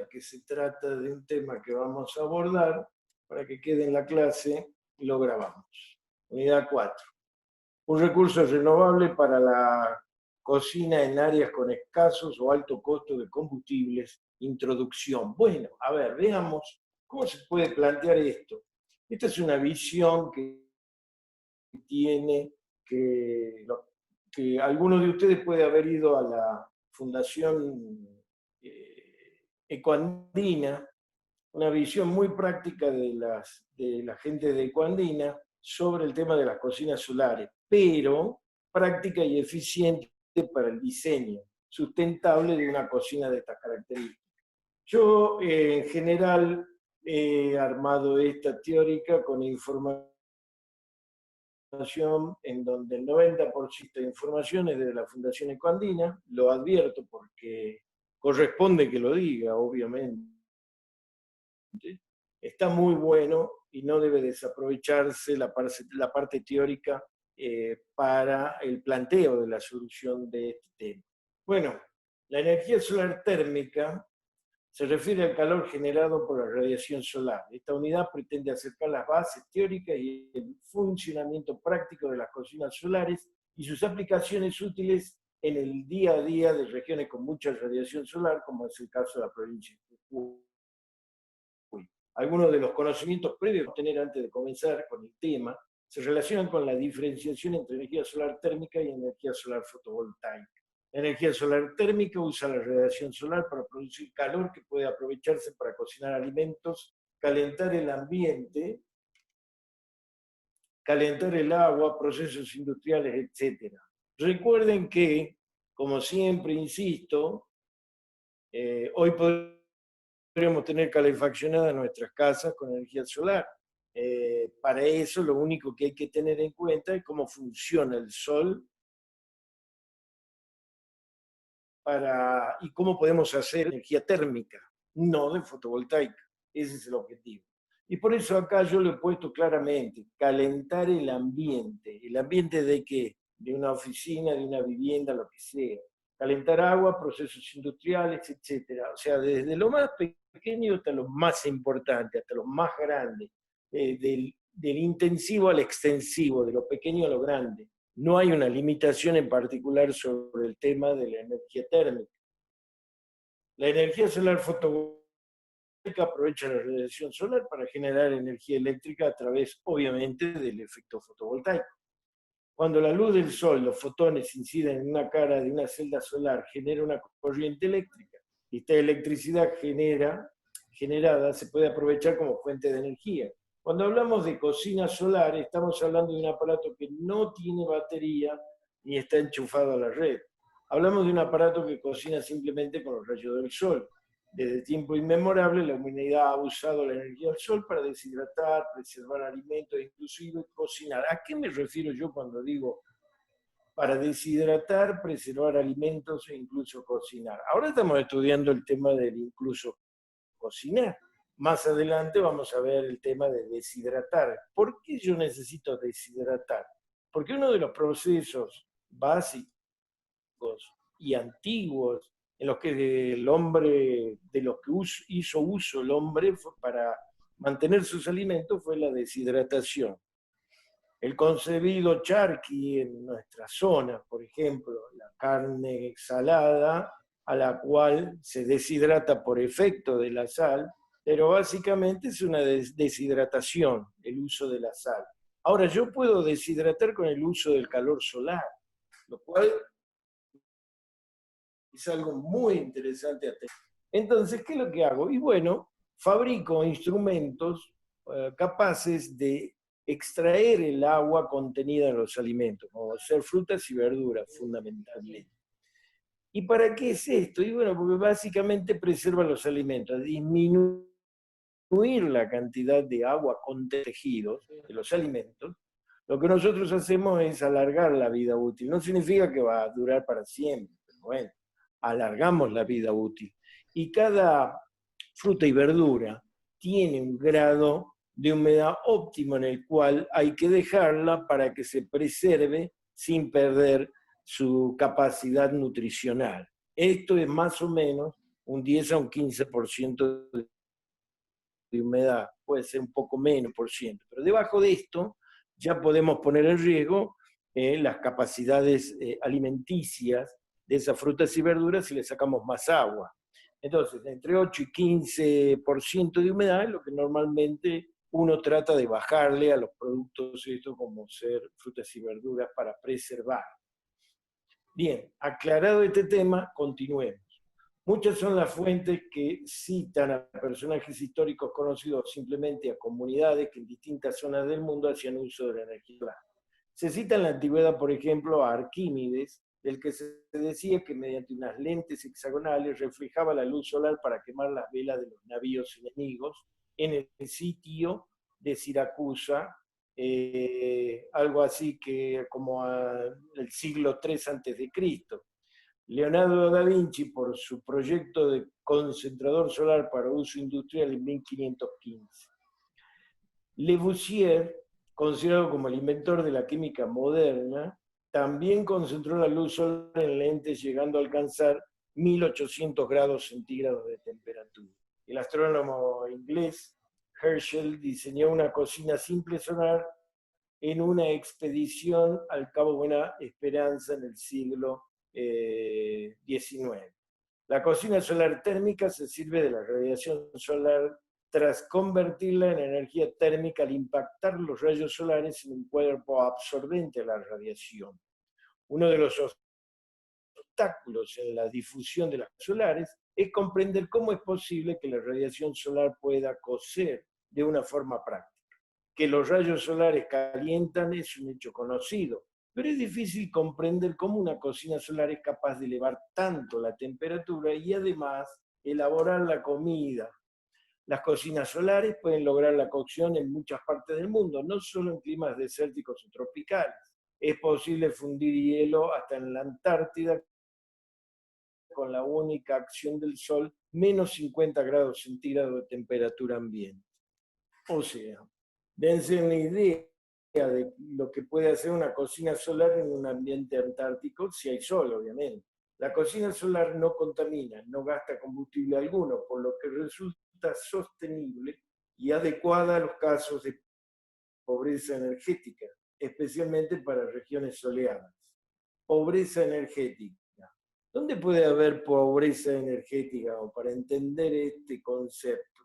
que se trata de un tema que vamos a abordar, para que quede en la clase, lo grabamos. Unidad 4. Un recurso renovable para la cocina en áreas con escasos o alto costo de combustibles. Introducción. Bueno, a ver, veamos cómo se puede plantear esto. Esta es una visión que tiene que alguno de ustedes puede haber ido a la Fundación Ecoandina, una visión muy práctica de la gente de Ecoandina sobre el tema de las cocinas solares, pero práctica y eficiente para el diseño sustentable de una cocina de estas características. Yo, en general, he armado esta teórica con información en donde el 90% de información es de la Fundación Ecoandina, lo advierto porque corresponde que lo diga, obviamente. Está muy bueno y no debe desaprovecharse la parte teórica para el planteo de la solución de este tema. Bueno, la energía solar térmica se refiere al calor generado por la radiación solar. Esta unidad pretende acercar las bases teóricas y el funcionamiento práctico de las cocinas solares y sus aplicaciones útiles en el día a día de regiones con mucha radiación solar, como es el caso de la provincia de Jujuy. Algunos de los conocimientos previos a tener antes de comenzar con el tema se relacionan con la diferenciación entre energía solar térmica y energía solar fotovoltaica. La energía solar térmica usa la radiación solar para producir calor que puede aprovecharse para cocinar alimentos, calentar el ambiente, calentar el agua, procesos industriales, etc. Recuerden que, como siempre insisto, hoy podríamos tener calefaccionadas nuestras casas con energía solar. Para eso lo único que hay que tener en cuenta es cómo funciona el sol y cómo podemos hacer energía térmica, no de fotovoltaica. Ese es el objetivo. Y por eso acá yo lo he puesto claramente, calentar el ambiente. ¿El ambiente de qué? De una oficina, de una vivienda, lo que sea. Calentar agua, procesos industriales, etc. O sea, desde lo más pequeño hasta lo más importante, hasta lo más grande, del intensivo al extensivo, de lo pequeño a lo grande. No hay una limitación en particular sobre el tema de la energía térmica. La energía solar fotovoltaica aprovecha la radiación solar para generar energía eléctrica a través, obviamente, del efecto fotovoltaico. Cuando la luz del sol, los fotones, inciden en una cara de una celda solar, genera una corriente eléctrica. Y esta electricidad generada se puede aprovechar como fuente de energía. Cuando hablamos de cocina solar, estamos hablando de un aparato que no tiene batería ni está enchufado a la red. Hablamos de un aparato que cocina simplemente con los rayos del sol. Desde tiempo inmemorable, la humanidad ha usado la energía del sol para deshidratar, preservar alimentos, inclusive cocinar. ¿A qué me refiero yo cuando digo para deshidratar, preservar alimentos e incluso cocinar? Ahora estamos estudiando el tema del incluso cocinar. Más adelante vamos a ver el tema de deshidratar. ¿Por qué yo necesito deshidratar? Porque uno de los procesos básicos y antiguos en los que el hombre, de los que hizo uso el hombre para mantener sus alimentos, fue la deshidratación. El concebido charqui en nuestra zona, por ejemplo, la carne salada, a la cual se deshidrata por efecto de la sal, pero básicamente es una deshidratación, el uso de la sal. Ahora, yo puedo deshidratar con el uso del calor solar, lo cual es algo muy interesante a tener. Entonces, ¿qué es lo que hago? Y bueno, fabrico instrumentos capaces de extraer el agua contenida en los alimentos, como ser frutas y verduras, fundamentalmente. ¿Y para qué es esto? Y bueno, porque básicamente preserva los alimentos, disminuir la cantidad de agua contenida de los alimentos. Lo que nosotros hacemos es alargar la vida útil. No significa que va a durar para siempre, pero bueno, alargamos la vida útil. Y cada fruta y verdura tiene un grado de humedad óptimo en el cual hay que dejarla para que se preserve sin perder su capacidad nutricional. Esto es más o menos un 10 a un 15% de humedad, puede ser un poco menos por ciento, pero debajo de esto ya podemos poner en riesgo las capacidades alimenticias de esas frutas y verduras si le sacamos más agua. Entonces, entre 8 y 15% de humedad es lo que normalmente uno trata de bajarle a los productos estos como ser frutas y verduras para preservar. Bien, aclarado este tema, continuemos. Muchas son las fuentes que citan a personajes históricos conocidos, simplemente a comunidades que en distintas zonas del mundo hacían uso de la energía solar. Se cita en la antigüedad, por ejemplo, a Arquímedes, del que se decía que mediante unas lentes hexagonales reflejaba la luz solar para quemar las velas de los navíos enemigos en el sitio de Siracusa, algo así que como el siglo III antes de Cristo. Leonardo da Vinci, por su proyecto de concentrador solar para uso industrial en 1515. Lavoisier, considerado como el inventor de la química moderna, también concentró la luz solar en lentes llegando a alcanzar 1800 grados centígrados de temperatura. El astrónomo inglés Herschel diseñó una cocina simple solar en una expedición al Cabo Buena Esperanza en el siglo XIX. La cocina solar térmica se sirve de la radiación solar tras convertirla en energía térmica al impactar los rayos solares en un cuerpo absorbente a la radiación. Uno de los obstáculos en la difusión de las solares es comprender cómo es posible que la radiación solar pueda cocer de una forma práctica. Que los rayos solares calientan es un hecho conocido, pero es difícil comprender cómo una cocina solar es capaz de elevar tanto la temperatura y además elaborar la comida. Las cocinas solares pueden lograr la cocción en muchas partes del mundo, no solo en climas desérticos o tropicales. Es posible fundir hielo hasta en la Antártida con la única acción del sol, menos 50 grados centígrados de temperatura ambiente. O sea, dense una idea de lo que puede hacer una cocina solar en un ambiente antártico, si hay sol, obviamente. La cocina solar no contamina, no gasta combustible alguno, por lo que resulta sostenible y adecuada a los casos de pobreza energética, especialmente para regiones soleadas. Pobreza energética. ¿Dónde puede haber pobreza energética? O para entender este concepto,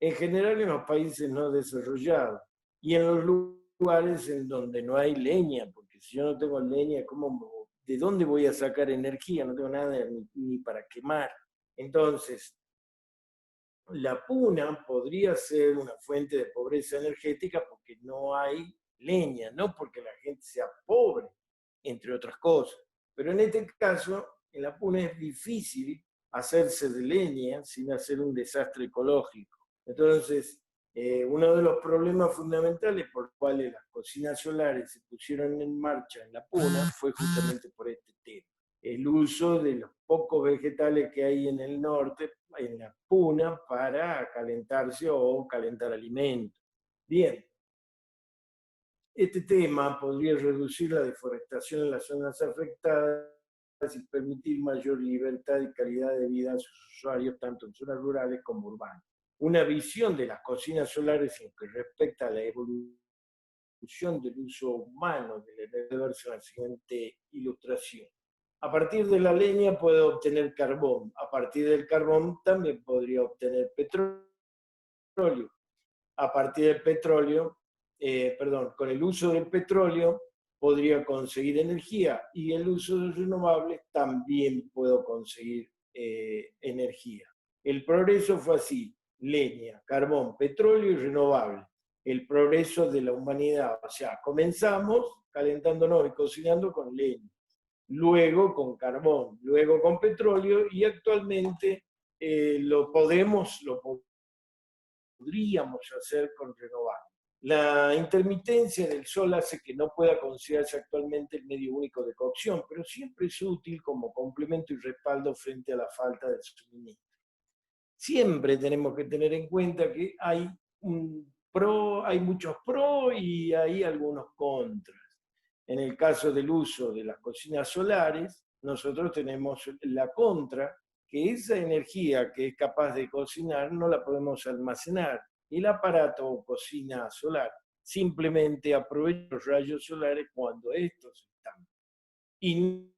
en general en los países no desarrollados y en los lugares en donde no hay leña, porque si yo no tengo leña, ¿de dónde voy a sacar energía? No tengo nada ni para quemar. Entonces, la puna podría ser una fuente de pobreza energética porque no hay leña, no porque la gente sea pobre, entre otras cosas. Pero en este caso, en la puna es difícil hacerse de leña sin hacer un desastre ecológico. Entonces, uno de los problemas fundamentales por los cuales las cocinas solares se pusieron en marcha en la puna fue justamente por este tema. El uso de los pocos vegetales que hay en el norte, en la puna, para calentarse o calentar alimentos. Bien, este tema podría reducir la deforestación en las zonas afectadas y permitir mayor libertad y calidad de vida a sus usuarios, tanto en zonas rurales como urbanas. Una visión de las cocinas solares en lo que respecta a la evolución del uso humano de la energía en la siguiente ilustración. A partir de la leña puedo obtener carbón. A partir del carbón también podría obtener petróleo. A partir del petróleo, con el uso del petróleo podría conseguir energía y el uso de renovables también puedo conseguir energía. El progreso fue así: leña, carbón, petróleo y renovables. El progreso de la humanidad, o sea, comenzamos calentándonos y cocinando con leña, luego con carbón, luego con petróleo y actualmente lo podríamos hacer con renovables. La intermitencia del sol hace que no pueda considerarse actualmente el medio único de cocción, pero siempre es útil como complemento y respaldo frente a la falta de suministro. Siempre tenemos que tener en cuenta que hay muchos pros y hay algunos contras. En el caso del uso de las cocinas solares, nosotros tenemos la contra, que esa energía que es capaz de cocinar no la podemos almacenar. El aparato o cocina solar simplemente aprovecha los rayos solares cuando estos están. Y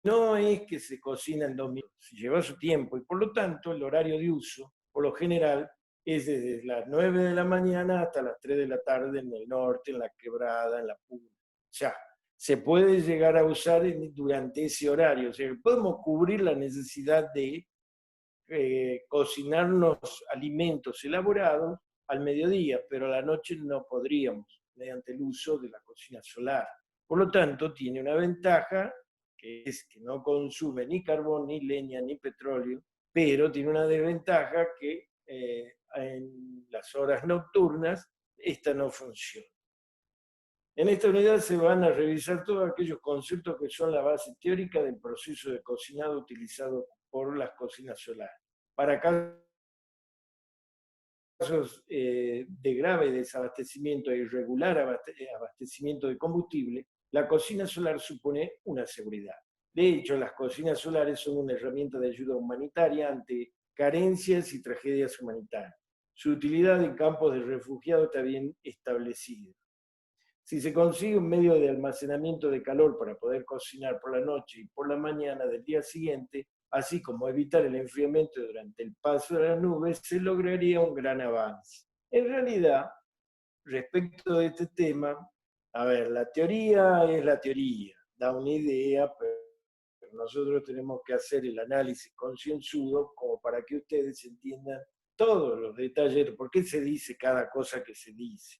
no es que se cocina en 2 minutos, lleva su tiempo y por lo tanto el horario de uso, por lo general, es desde las 9 de la mañana hasta las 3 de la tarde en el norte, en la Quebrada, en la Puna. O sea, se puede llegar a usar durante ese horario. O sea, podemos cubrir la necesidad de cocinarnos alimentos elaborados al mediodía, pero a la noche no podríamos, mediante el uso de la cocina solar. Por lo tanto, tiene una ventaja, que es que no consume ni carbón, ni leña, ni petróleo, pero tiene una desventaja que en las horas nocturnas esta no funciona. En esta unidad se van a revisar todos aquellos conceptos que son la base teórica del proceso de cocinado utilizado por las cocinas solares. Para casos de grave desabastecimiento e irregular abastecimiento de combustible, la cocina solar supone una seguridad. De hecho, las cocinas solares son una herramienta de ayuda humanitaria ante carencias y tragedias humanitarias. Su utilidad en campos de refugiados está bien establecida. Si se consigue un medio de almacenamiento de calor para poder cocinar por la noche y por la mañana del día siguiente, así como evitar el enfriamiento durante el paso de las nubes, se lograría un gran avance. En realidad, respecto de este tema, a ver, la teoría es la teoría, da una idea, pero nosotros tenemos que hacer el análisis concienzudo como para que ustedes entiendan todos los detalles, por qué se dice cada cosa que se dice.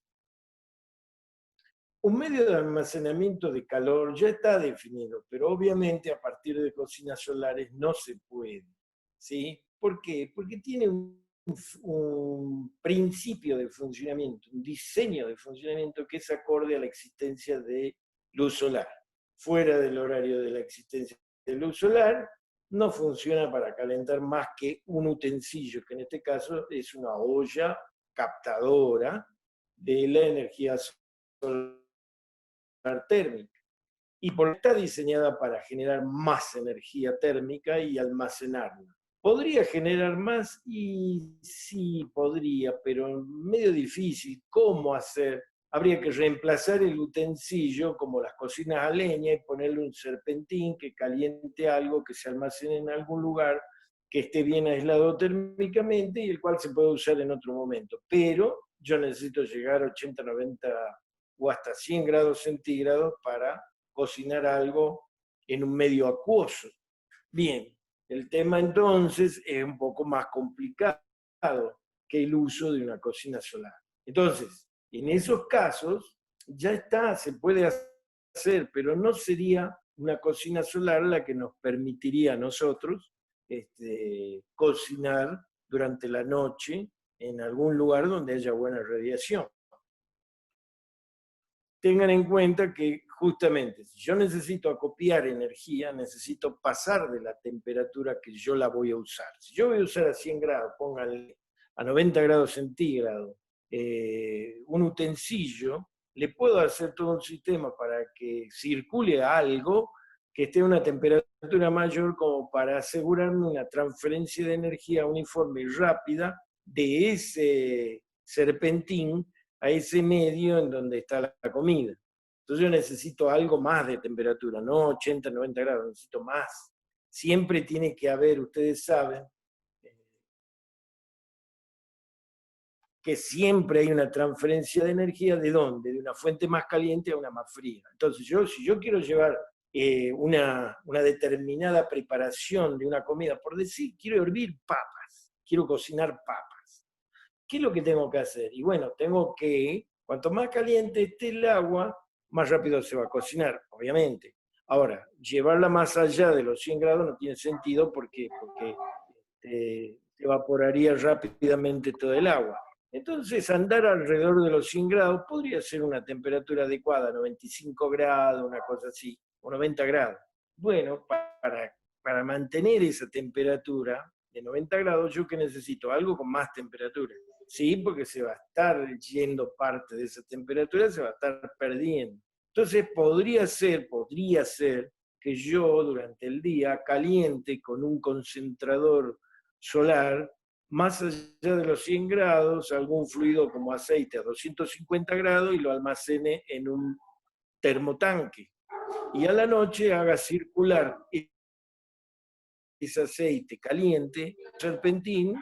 Un medio de almacenamiento de calor ya está definido, pero obviamente a partir de cocinas solares no se puede. ¿Sí? ¿Por qué? Porque tiene un principio de funcionamiento, un diseño de funcionamiento que es acorde a la existencia de luz solar. Fuera del horario de la existencia de luz solar, no funciona para calentar más que un utensilio, que en este caso es una olla captadora de la energía solar térmica. Y porque está diseñada para generar más energía térmica y almacenarla. ¿Podría generar más? Y sí, podría, pero medio difícil. ¿Cómo hacer? Habría que reemplazar el utensilio, como las cocinas a leña, y ponerle un serpentín que caliente algo, que se almacene en algún lugar, que esté bien aislado térmicamente y el cual se puede usar en otro momento. Pero yo necesito llegar a 80, 90 o hasta 100 grados centígrados para cocinar algo en un medio acuoso. Bien, el tema entonces es un poco más complicado que el uso de una cocina solar. Entonces, en esos casos ya está, se puede hacer, pero no sería una cocina solar la que nos permitiría a nosotros cocinar durante la noche en algún lugar donde haya buena radiación. Tengan en cuenta que justamente si yo necesito acopiar energía, necesito pasar de la temperatura que yo la voy a usar. Si yo voy a usar a 100 grados, pónganle a 90 grados centígrados, un utensilio, le puedo hacer todo un sistema para que circule algo que esté a una temperatura mayor como para asegurarme una transferencia de energía uniforme y rápida de ese serpentín a ese medio en donde está la comida. Entonces yo necesito algo más de temperatura, no 80, 90 grados, necesito más. Siempre tiene que haber, ustedes saben, que siempre hay una transferencia de energía, ¿de dónde? De una fuente más caliente a una más fría. Entonces si yo quiero llevar una determinada preparación de una comida, por decir, quiero hervir papas, quiero cocinar papas, ¿qué es lo que tengo que hacer? Y bueno, tengo que, cuanto más caliente esté el agua, más rápido se va a cocinar, obviamente. Ahora, llevarla más allá de los 100 grados no tiene sentido porque evaporaría rápidamente todo el agua. Entonces, andar alrededor de los 100 grados podría ser una temperatura adecuada, 95 grados, una cosa así, o 90 grados. Bueno, para mantener esa temperatura de 90 grados, yo que necesito algo con más temperatura. Sí, porque se va a estar yendo parte de esa temperatura, se va a estar perdiendo. Entonces podría ser que yo durante el día caliente con un concentrador solar más allá de los 100 grados, algún fluido como aceite a 250 grados y lo almacene en un termotanque. Y a la noche haga circular ese aceite caliente, serpentín,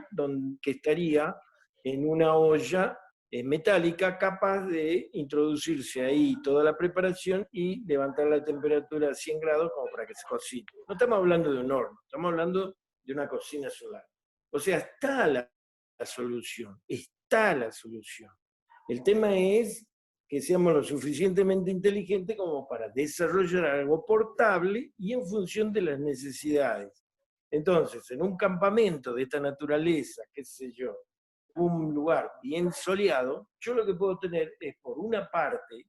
que estaría en una olla metálica capaz de introducirse ahí toda la preparación y levantar la temperatura a 100 grados como para que se cocine. No estamos hablando de un horno, estamos hablando de una cocina solar. O sea, está la solución, está la solución. El tema es que seamos lo suficientemente inteligentes como para desarrollar algo portable y en función de las necesidades. Entonces, en un campamento de esta naturaleza, qué sé yo, un lugar bien soleado, yo lo que puedo tener es por una parte,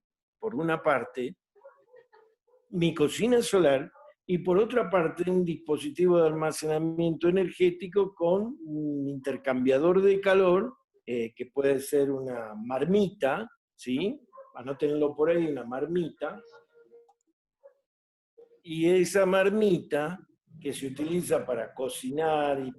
mi cocina solar y por otra parte un dispositivo de almacenamiento energético con un intercambiador de calor, que puede ser una marmita, ¿sí? Anótenlo por ahí, una marmita. Y esa marmita que se utiliza para cocinar y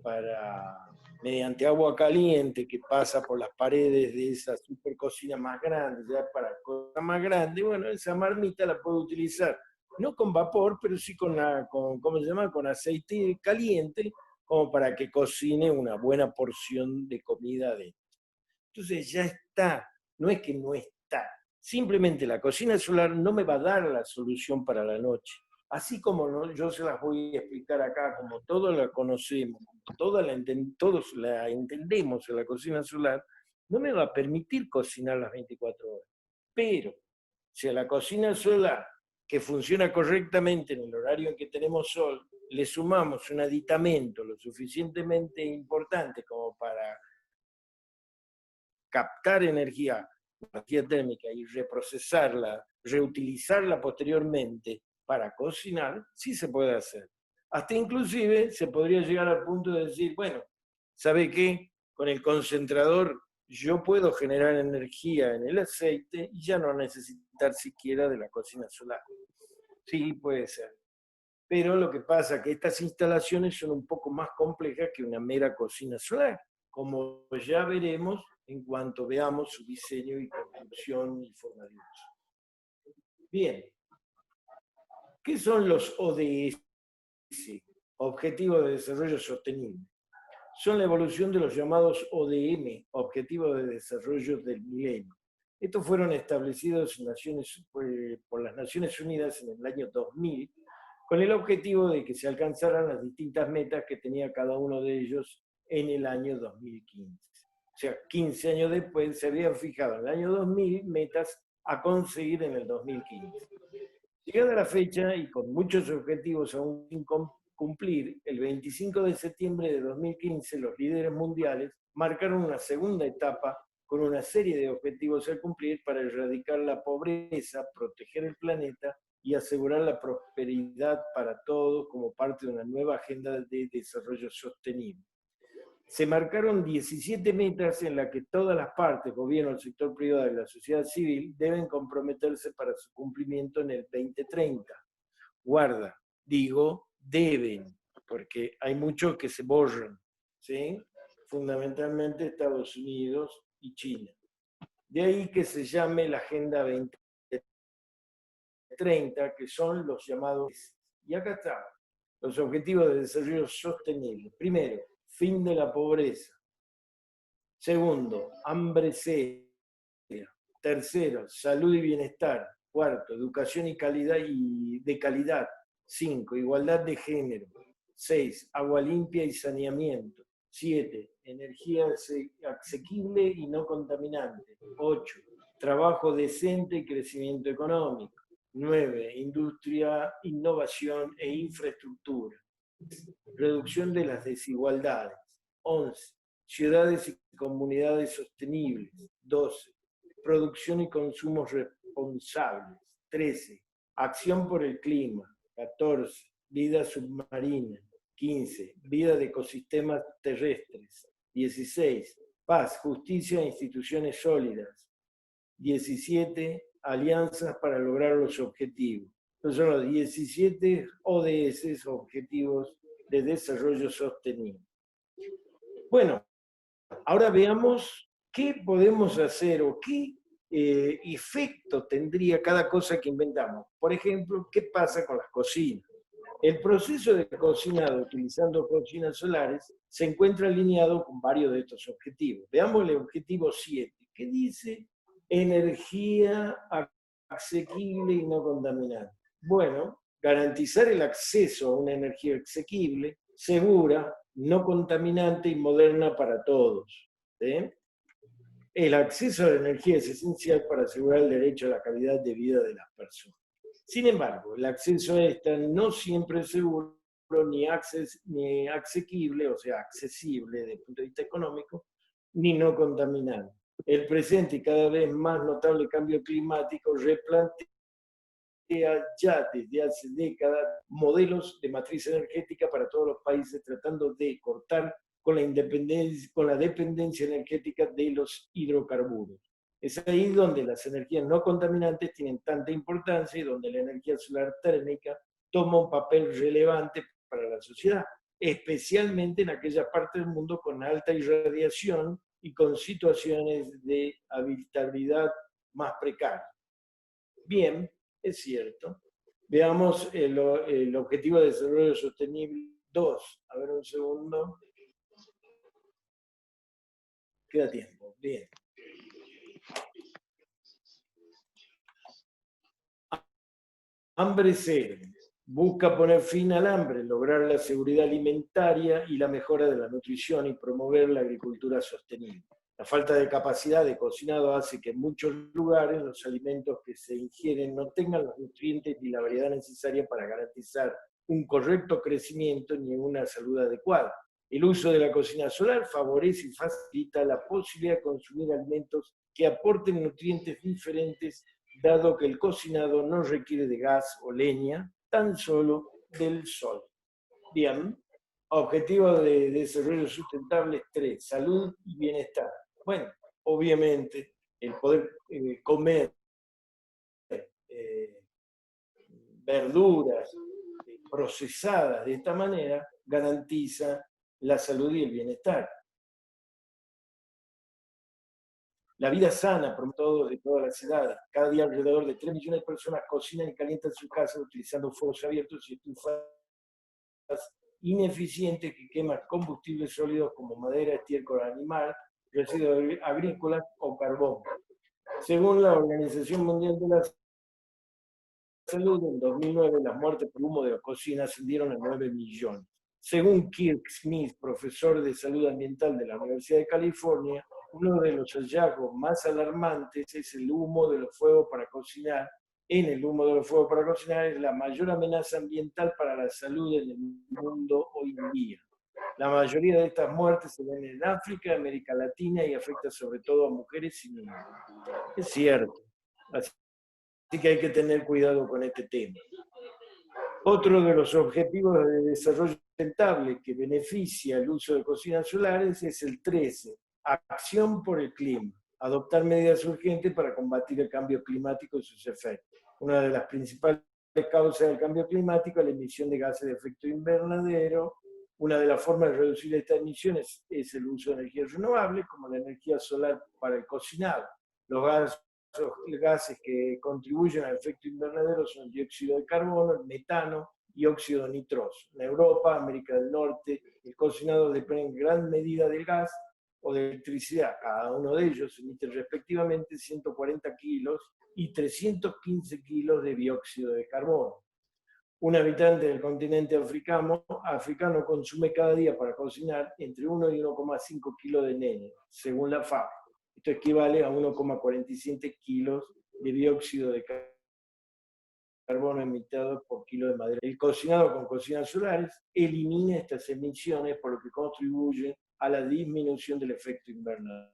mediante agua caliente que pasa por las paredes de esa super cocina más grande, ya para cosas más grandes, bueno, esa marmita la puedo utilizar, no con vapor, pero sí ¿cómo se llama? Con aceite caliente, como para que cocine una buena porción de comida de. Entonces ya está, no es que no está, simplemente la cocina solar no me va a dar la solución para la noche. Así como no, yo se las voy a explicar acá, como todos la conocemos, todos la entendemos en la cocina solar, no me va a permitir cocinar las 24 horas. Pero si a la cocina solar, que funciona correctamente en el horario en que tenemos sol, le sumamos un aditamento lo suficientemente importante como para captar energía térmica y reprocesarla, reutilizarla posteriormente para cocinar, sí se puede hacer. Hasta inclusive se podría llegar al punto de decir, bueno, ¿sabe qué? Con el concentrador yo puedo generar energía en el aceite y ya no necesitar siquiera de la cocina solar. Sí, puede ser. Pero lo que pasa es que estas instalaciones son un poco más complejas que una mera cocina solar, como ya veremos en cuanto veamos su diseño y construcción y forma de uso. Bien, ¿qué son los ODS? Objetivos de Desarrollo Sostenible. Son la evolución de los llamados ODM, Objetivos de Desarrollo del Milenio. Estos fueron establecidos por las Naciones Unidas en el año 2000 con el objetivo de que se alcanzaran las distintas metas que tenía cada uno de ellos en el año 2015. O sea, 15 años después se habían fijado en el año 2000 metas a conseguir en el 2015. Llegada la fecha y con muchos objetivos aún sin cumplir, el 25 de septiembre de 2015 los líderes mundiales marcaron una segunda etapa con una serie de objetivos a cumplir para erradicar la pobreza, proteger el planeta y asegurar la prosperidad para todos como parte de una nueva agenda de desarrollo sostenible. Se marcaron 17 metas en las que todas las partes, gobierno, el sector privado y la sociedad civil, deben comprometerse para su cumplimiento en el 2030. Guarda, digo, deben, porque hay muchos que se borran, ¿sí? Fundamentalmente Estados Unidos y China. De ahí que se llame la Agenda 2030, que son los llamados, y acá está, los Objetivos de Desarrollo Sostenible. Primero, fin de la pobreza. Segundo, hambre cero. Tercero, salud y bienestar. Cuarto, educación y de calidad. 5, igualdad de género. 6, agua limpia y saneamiento. 7, energía asequible y no contaminante. 8, trabajo decente y crecimiento económico. 9, industria, innovación e infraestructura. Reducción de las desigualdades. 11, ciudades y comunidades sostenibles. 12, producción y consumos responsables. 13, acción por el clima. 14, vida submarina. 15, vida de ecosistemas terrestres. 16, paz, justicia e instituciones sólidas. 17, alianzas para lograr los objetivos. Esos son los 17 ODS, Objetivos de Desarrollo Sostenible. Bueno, ahora veamos qué podemos hacer o qué efecto tendría cada cosa que inventamos. Por ejemplo, ¿qué pasa con las cocinas? El proceso de cocinado utilizando cocinas solares se encuentra alineado con varios de estos objetivos. Veamos el objetivo 7, que dice energía asequible y no contaminante. Bueno, garantizar el acceso a una energía asequible, segura, no contaminante y moderna para todos. ¿Sí? El acceso a la energía es esencial para asegurar el derecho a la calidad de vida de las personas. Sin embargo, el acceso a esta no siempre es seguro ni asequible, o sea, accesible desde el punto de vista económico, ni no contaminante. El presente y cada vez más notable cambio climático replantea ya desde hace décadas modelos de matriz energética para todos los países, tratando de cortar con la dependencia energética de los hidrocarburos. Es ahí donde las energías no contaminantes tienen tanta importancia y donde la energía solar térmica toma un papel relevante para la sociedad, especialmente en aquellas partes del mundo con alta irradiación y con situaciones de habitabilidad más precarias. Bien, es cierto. Veamos el Objetivo de Desarrollo Sostenible 2. A ver un segundo. Queda tiempo. Bien. Hambre cero. Busca poner fin al hambre, lograr la seguridad alimentaria y la mejora de la nutrición y promover la agricultura sostenible. La falta de capacidad de cocinado hace que en muchos lugares los alimentos que se ingieren no tengan los nutrientes ni la variedad necesaria para garantizar un correcto crecimiento ni una salud adecuada. El uso de la cocina solar favorece y facilita la posibilidad de consumir alimentos que aporten nutrientes diferentes, dado que el cocinado no requiere de gas o leña, tan solo del sol. Bien, Objetivo de Desarrollo Sustentable 3, salud y bienestar. Bueno, obviamente el poder comer verduras procesadas de esta manera garantiza la salud y el bienestar. La vida sana, por todo de todas las edades. Cada día alrededor de 3 millones de personas cocinan y calientan sus casas utilizando fuegos abiertos y estufas ineficientes que queman combustibles sólidos como madera, estiércol animal, residuos agrícolas o carbón. Según la Organización Mundial de la Salud, en 2009 las muertes por humo de la cocina ascendieron a 9 millones. Según Kirk Smith, profesor de salud ambiental de la Universidad de California, uno de los hallazgos más alarmantes es el humo de los fuegos para cocinar. En el humo de los fuegos para cocinar es la mayor amenaza ambiental para la salud en el mundo hoy en día. La mayoría de estas muertes se ven en África, América Latina y afecta sobre todo a mujeres y niños. Es cierto. Así que hay que tener cuidado con este tema. Otro de los objetivos de desarrollo sustentable que beneficia el uso de cocinas solares es el 13, acción por el clima, adoptar medidas urgentes para combatir el cambio climático y sus efectos. Una de las principales causas del cambio climático es la emisión de gases de efecto invernadero. Una de las formas de reducir estas emisiones es el uso de energías renovables, como la energía solar para el cocinado. Los gases que contribuyen al efecto invernadero son el dióxido de carbono, el metano y óxido nitroso. En Europa, América del Norte, el cocinado depende en gran medida del gas o de electricidad. Cada uno de ellos emite respectivamente 140 kilos y 315 kilos de dióxido de carbono. Un habitante del continente africano consume cada día para cocinar entre 1 y 1,5 kilos de leña, según la FAO. Esto equivale a 1,47 kilos de dióxido de carbono emitido por kilo de madera. El cocinado con cocinas solares elimina estas emisiones, por lo que contribuye a la disminución del efecto invernadero.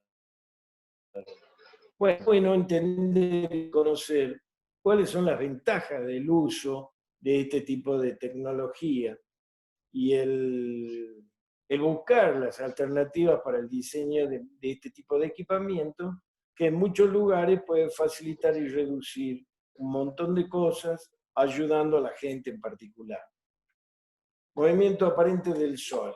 Bueno, entender y conocer cuáles son las ventajas del uso de este tipo de tecnología y el buscar las alternativas para el diseño de este tipo de equipamiento, que en muchos lugares puede facilitar y reducir un montón de cosas, ayudando a la gente en particular. Movimiento aparente del Sol.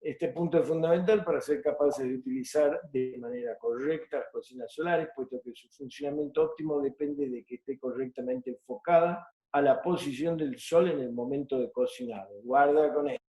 Este punto es fundamental para ser capaces de utilizar de manera correcta las cocinas solares, puesto que su funcionamiento óptimo depende de que esté correctamente enfocada a la posición del Sol en el momento de cocinado. Guarda con esto.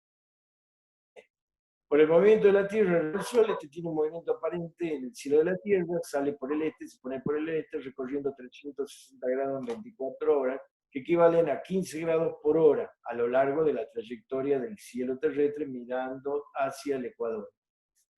Por el movimiento de la Tierra el Sol, este tiene un movimiento aparente en el cielo de la Tierra, sale por el este, se pone por el este, recorriendo 360 grados en 24 horas, que equivalen a 15 grados por hora a lo largo de la trayectoria del cielo terrestre mirando hacia el Ecuador.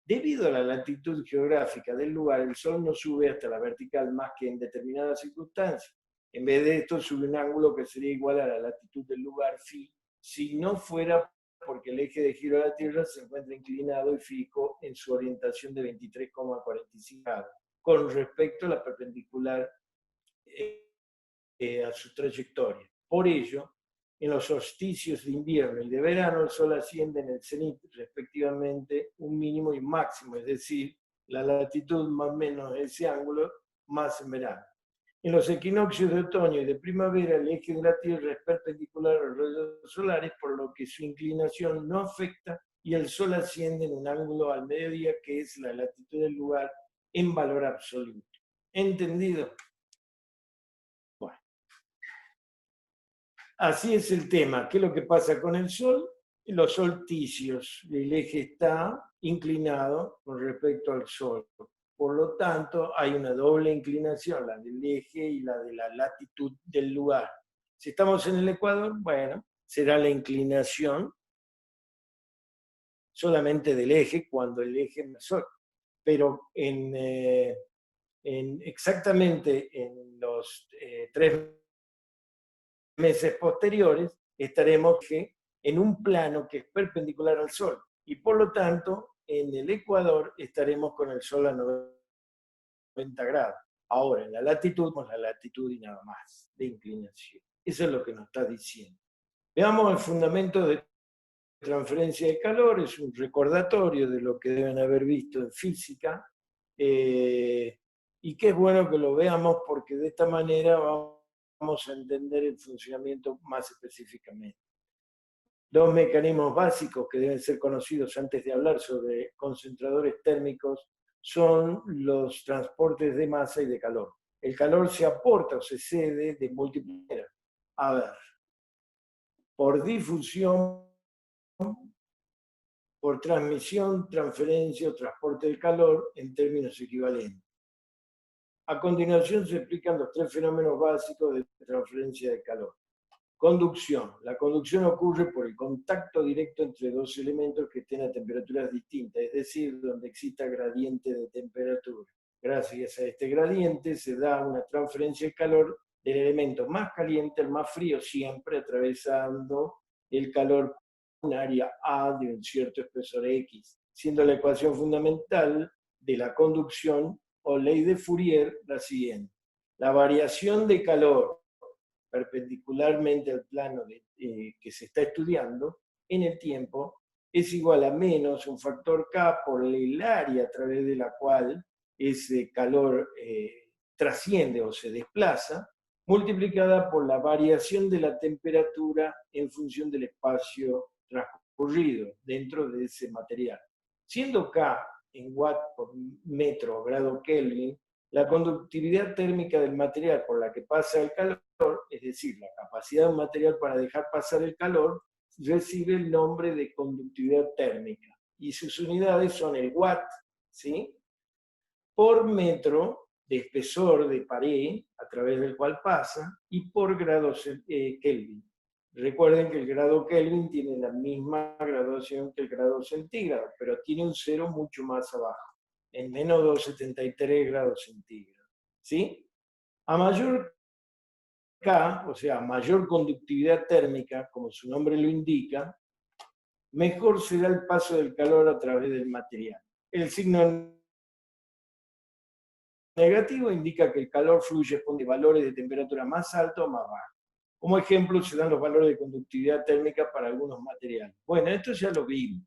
Debido a la latitud geográfica del lugar, el Sol no sube hasta la vertical más que en determinadas circunstancias. En vez de esto, sube un ángulo que sería igual a la latitud del lugar phi, si no fuera porque el eje de giro de la Tierra se encuentra inclinado y fijo en su orientación de 23,45 grados, con respecto a la perpendicular a su trayectoria. Por ello, en los solsticios de invierno y de verano, el Sol asciende en el cenit respectivamente un mínimo y máximo, es decir, la latitud más o menos ese ángulo, más en verano. En los equinoccios de otoño y de primavera, el eje de la Tierra es perpendicular a los rayos solares, por lo que su inclinación no afecta y el Sol asciende en un ángulo al mediodía, que es la latitud del lugar en valor absoluto. ¿Entendido? Bueno, así es el tema. ¿Qué es lo que pasa con el Sol? Los solsticios. El eje está inclinado con respecto al Sol. Por lo tanto, hay una doble inclinación, la del eje y la de la latitud del lugar. Si estamos en el Ecuador, bueno, será la inclinación solamente del eje cuando el eje es el Sol. Pero exactamente en los 3 meses posteriores estaremos en un plano que es perpendicular al Sol. Y por lo tanto, en el Ecuador estaremos con el Sol a 90 grados. Ahora, en la latitud y nada más de inclinación. Eso es lo que nos está diciendo. Veamos el fundamento de transferencia de calor, es un recordatorio de lo que deben haber visto en física, y que es bueno que lo veamos porque de esta manera vamos a entender el funcionamiento más específicamente. Dos mecanismos básicos que deben ser conocidos antes de hablar sobre concentradores térmicos son los transportes de masa y de calor. El calor se aporta o se cede de múltiples maneras. A ver, por difusión, por transmisión, transferencia o transporte del calor en términos equivalentes. A continuación se explican los 3 fenómenos básicos de transferencia de calor. Conducción. La conducción ocurre por el contacto directo entre dos elementos que estén a temperaturas distintas, es decir, donde exista gradiente de temperatura. Gracias a este gradiente se da una transferencia de calor del elemento más caliente al más frío, siempre atravesando el calor por un área A de un cierto espesor X, siendo la ecuación fundamental de la conducción o ley de Fourier la siguiente. La variación de calor perpendicularmente al plano que se está estudiando en el tiempo es igual a menos un factor K por el área a través de la cual ese calor trasciende o se desplaza, multiplicada por la variación de la temperatura en función del espacio transcurrido dentro de ese material. Siendo K en watt por metro o grado Kelvin, la conductividad térmica del material por la que pasa el calor, es decir, la capacidad de un material para dejar pasar el calor, recibe el nombre de conductividad térmica. Y sus unidades son el watt, ¿sí?, por metro de espesor de pared a través del cual pasa y por grado Kelvin. Recuerden que el grado Kelvin tiene la misma graduación que el grado centígrado, pero tiene un cero mucho más abajo, en menos 273 grados centígrados. ¿Sí? A mayor K, o sea, mayor conductividad térmica, como su nombre lo indica, mejor será el paso del calor a través del material. El signo negativo indica que el calor fluye con valores de temperatura más altos o más bajos. Como ejemplo, se dan los valores de conductividad térmica para algunos materiales. Bueno, esto ya lo vimos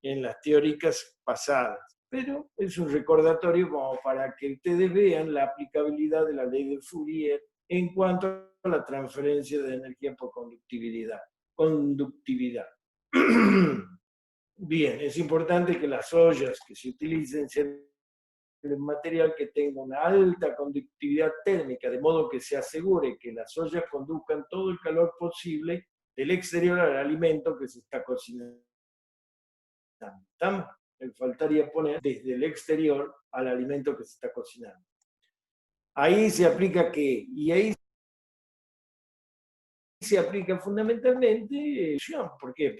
en las teóricas pasadas, pero es un recordatorio como para que ustedes vean la aplicabilidad de la ley de Fourier en cuanto a la transferencia de energía por conductividad. Conductividad. Bien, es importante que las ollas que se utilicen sean de material que tenga una alta conductividad térmica, de modo que se asegure que las ollas conduzcan todo el calor posible del exterior al alimento que se está cocinando. Me faltaría poner desde el exterior al alimento que se está cocinando. Ahí se aplica qué, y ahí se aplica fundamentalmente, ¿por qué?